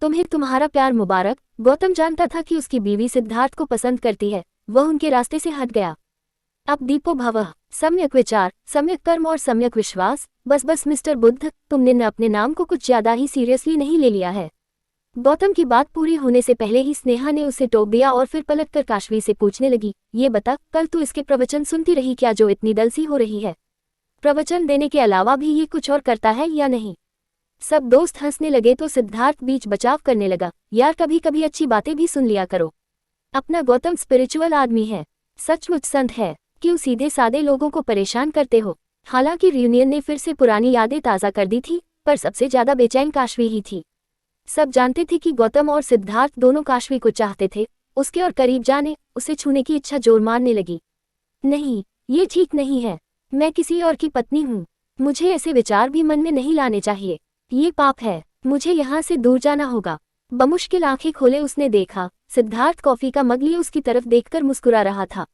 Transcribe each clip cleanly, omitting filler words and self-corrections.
तुम्हें तुम्हारा प्यार मुबारक। गौतम जानता था कि उसकी बीवी सिद्धार्थ को पसंद करती है। वह उनके रास्ते से हट गया। अब दीपो भवः सम्यक विचार, सम्यक कर्म और सम्यक विश्वास। बस मिस्टर बुद्ध, तुमने न अपने नाम को कुछ ज्यादा ही सीरियसली नहीं ले लिया है। गौतम की बात पूरी होने से पहले ही स्नेहा ने उसे टोक दिया और फिर पलटकर काशवी से पूछने लगी, ये बता, कल तू इसके प्रवचन सुनती रही क्या जो इतनी दलसी हो रही है? प्रवचन देने के अलावा भी ये कुछ और करता है या नहीं? सब दोस्त हंसने लगे तो सिद्धार्थ बीच बचाव करने लगा, यार कभी कभी अच्छी बातें भी सुन लिया करो। अपना गौतम स्पिरिचुअल आदमी है, सचमुच संत है, क्यों सीधे सादे लोगों को परेशान करते हो? हालांकि रियूनियन ने फिर से पुरानी यादें ताज़ा कर दी थी, पर सबसे ज्यादा बेचैन काशवी ही थी। सब जानते थे कि गौतम और सिद्धार्थ दोनों काशवी को चाहते थे। उसके और करीब जाने, उसे छूने की इच्छा जोर मारने लगी। नहीं, ये ठीक नहीं है। मैं किसी और की पत्नी हूँ। मुझे ऐसे विचार भी मन में नहीं लाने चाहिए। ये पाप है। मुझे यहाँ से दूर जाना होगा। बमुश्किल आंखें खोले उसने देखा, सिद्धार्थ कॉफी का मग लिए उसकी तरफ देखकर मुस्कुरा रहा था।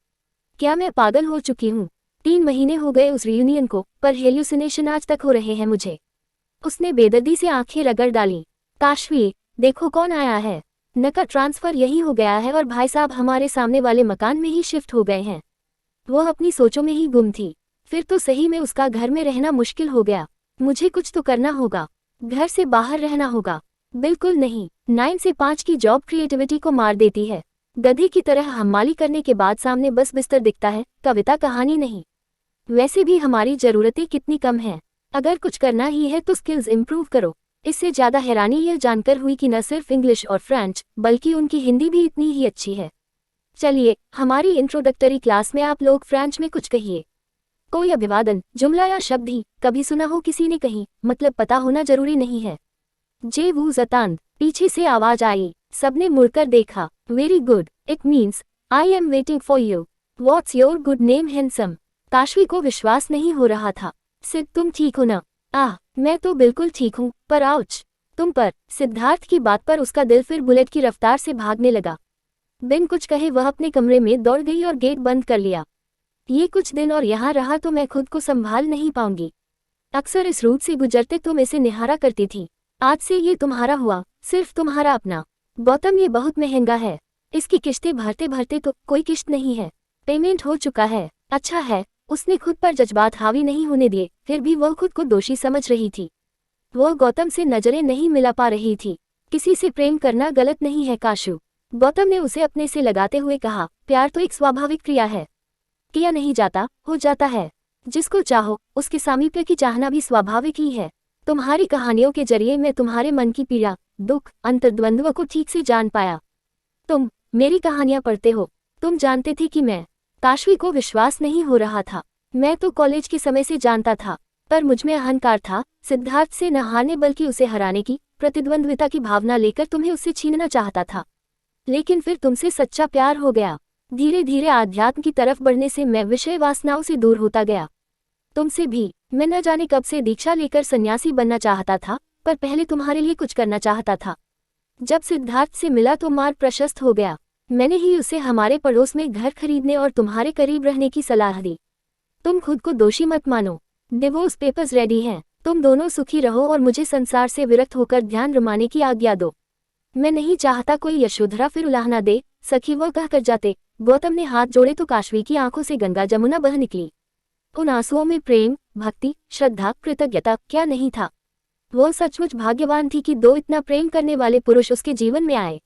क्या मैं पागल हो चुकी हूँ? 3 महीने हो गए उस रियूनियन को, पर हेल्यूसिनेशन आज तक हो रहे हैं मुझे। उसने बेदर्दी से आंखें रगड़ डाली। काशवी, देखो कौन आया है। न का ट्रांसफर यही हो गया है और भाई साहब हमारे सामने वाले मकान में ही शिफ्ट हो गए हैं। वह अपनी सोचों में ही गुम थी। फिर तो सही में उसका घर में रहना मुश्किल हो गया। मुझे कुछ तो करना होगा। घर से बाहर रहना होगा। बिल्कुल नहीं, 9 से 5 की जॉब क्रिएटिविटी को मार देती है। गधे की तरह हम्माली करने के बाद सामने बस बिस्तर दिखता है, कविता कहानी नहीं। वैसे भी हमारी ज़रूरतें कितनी कम हैं। अगर कुछ करना ही है तो स्किल्स इम्प्रूव करो। इससे ज़्यादा हैरानी यह जानकर हुई कि न सिर्फ इंग्लिश और फ्रेंच, बल्कि उनकी हिंदी भी इतनी ही अच्छी है। चलिए, हमारी इंट्रोडक्टरी क्लास में आप लोग फ्रेंच में कुछ कहिए। कोई अभिवादन, जुमला या शब्द ही कभी सुना हो किसी ने कहीं, मतलब पता होना जरूरी नहीं है। जे वू जतान, पीछे से आवाज आई। सबने मुड़कर देखा। Very good, it means I am waiting for you. What's your good name handsome? Kashvi को विश्वास नहीं हो रहा था। सिद्ध, तुम ठीक हो ना? आह, मैं तो बिल्कुल ठीक हूँ, पर आउच, तुम पर। सिद्धार्थ की बात पर उसका दिल फिर बुलेट की रफ्तार से भागने लगा। बिन कुछ कहे वह अपने कमरे में दौड़ गई और गेट बंद कर लिया। ये कुछ दिन और यहाँ रहा तो मैं खुद को संभाल नहीं पाऊंगी। अक्सर इस रूट से गुजरते तुम इसे निहारा करती थी। आज से ये तुम्हारा हुआ, सिर्फ तुम्हारा अपना। गौतम, ये बहुत महंगा है। इसकी किश्तें भरते भरते तो कोई किश्त नहीं है। पेमेंट हो चुका है। अच्छा है, उसने खुद पर जज्बात हावी नहीं होने दिए, फिर भी वह खुद को दोषी समझ रही थी। वह गौतम से नजरें नहीं मिला पा रही थी। किसी से प्रेम करना गलत नहीं है काशु। गौतम ने उसे अपने से लगाते हुए कहा, प्यार तो एक स्वाभाविक क्रिया है। किया नहीं जाता, हो जाता है। जिसको चाहो उसके सामीप्य की चाहना भी स्वाभाविक ही है। तुम्हारी कहानियों के जरिए मैं तुम्हारे मन की पीड़ा, दुख, अंतर्द्वंद्व को ठीक से जान पाया। तुम मेरी कहानियां पढ़ते हो। तुम जानते थे कि मैं। काशवी को विश्वास नहीं हो रहा था। मैं तो कॉलेज के समय से जानता था, पर मुझमें अहंकार था। सिद्धार्थ से न हारने बल्कि उसे हराने की, प्रतिद्वंद्विता की भावना लेकर तुम्हें उससे छीनना चाहता था। लेकिन फिर तुमसे सच्चा प्यार हो गया। धीरे धीरे आध्यात्म की तरफ बढ़ने से मैं विषय वासनाओं से दूर होता गया। तुमसे भी। मैं न जाने कब से दीक्षा लेकर सन्यासी बनना चाहता था, पर पहले तुम्हारे लिए कुछ करना चाहता था। जब सिद्धार्थ से मिला तो मार्ग प्रशस्त हो गया। मैंने ही उसे हमारे पड़ोस में घर खरीदने और तुम्हारे करीब रहने की सलाह दी। तुम खुद को दोषी मत मानो। डिवोर्स पेपर्स रेडी हैं। तुम दोनों सुखी रहो और मुझे संसार से विरक्त होकर ध्यान रमाने की आज्ञा दो। मैं नहीं चाहता कोई यशोधरा फिर उलाहना दे, सखी वो कहकर जाते। गौतम ने हाथ जोड़े तो काशवी की आंखों से गंगा जमुना बह निकली। उन आंसुओं में प्रेम, भक्ति, श्रद्धा, कृतज्ञता क्या नहीं था? वो सचमुच भाग्यवान थी कि 2 इतना प्रेम करने वाले पुरुष उसके जीवन में आए।